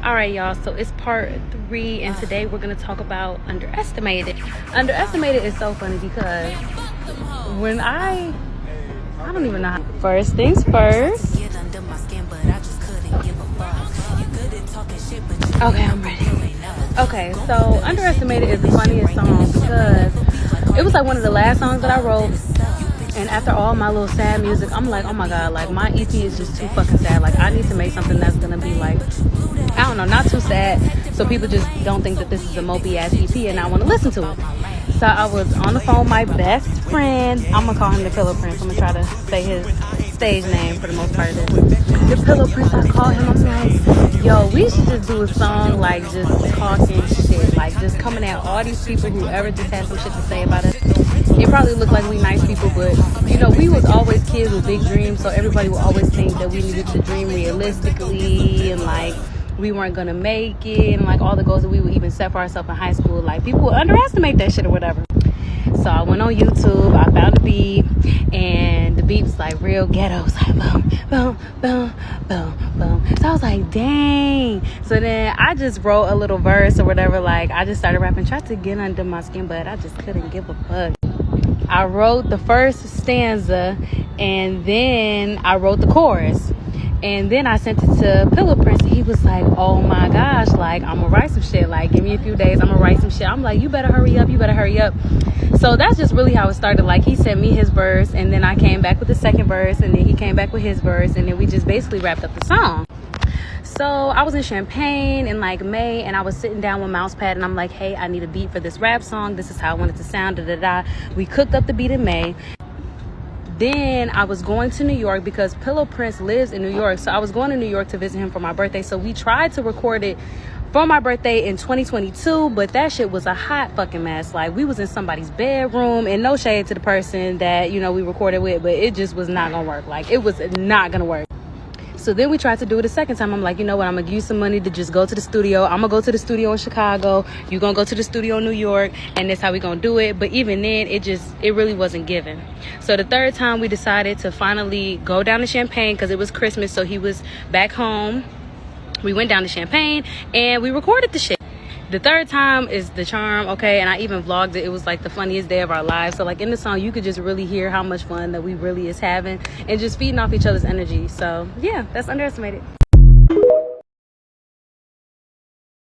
All right, y'all, so it's part 3, and today we're gonna talk about underestimated. Underestimated is so funny because when I don't even know how. First things first. Okay, I'm ready. Okay, so Underestimated is the funniest song because it was like one of the last songs that I wrote. And after all my little sad music, I'm like, oh my god, like my EP is just too fucking sad. Like I need to make something that's gonna be like, I don't know, not too sad, so people just don't think that this is a mopey ass EP and I want to listen to it. So I was on the phone with my best friend. I'm gonna call him the Pillow Prince. I'm gonna try to say his stage name for the most part of this. The Pillow Prince. I called him. I'm like, yo, we should just do a song like just talking shit, like just coming at all these people who ever just had some shit to say about us. It probably looked like we nice people, but you know, we was always kids with big dreams, so everybody would always think that we needed to dream realistically and like we weren't gonna make it, and like all the goals that we would even set for ourselves in high school, like people would underestimate that shit or whatever. So I went on YouTube, I found a beat, and the beat was like real ghetto. It was like boom, boom, boom, boom, boom. So I was like, dang. So then I just wrote a little verse or whatever. Like I just started rapping, tried to get under my skin, but I just couldn't give a fuck. I wrote the first stanza, and then I wrote the chorus. And then I sent it to Pillow Prince. He was like, oh my gosh, like, I'm gonna write some shit. Like, give me a few days, I'm gonna write some shit. I'm like, you better hurry up, you better hurry up. So that's just really how it started. Like, he sent me his verse, and then I came back with the second verse, and then he came back with his verse, and then we just basically wrapped up the song. So I was in Champaign in like May, and I was sitting down with Mousepad, and I'm like, hey, I need a beat for this rap song. This is how I want it to sound, da-da-da. We cooked up the beat in May. Then I was going to New York because Pillow Prince lives in New York. So I was going to New York to visit him for my birthday. So we tried to record it for my birthday in 2022, but that shit was a hot fucking mess. Like we was in somebody's bedroom, and no shade to the person that, you know, we recorded with, but it just was not gonna work. Like it was not gonna work. So then we tried to do it a second time. I'm like, you know what? I'm going to give you some money to just go to the studio. I'm going to go to the studio in Chicago. You're going to go to the studio in New York. And that's how we going to do it. But even then, it really wasn't given. So the third time we decided to finally go down to Champaign because it was Christmas. So he was back home. We went down to Champaign and we recorded the shit. The third time is the charm, okay? And I even vlogged it. It was like the funniest day of our lives. So like in the song, you could just really hear how much fun that we really is having and just feeding off each other's energy. So yeah, that's Underestimated.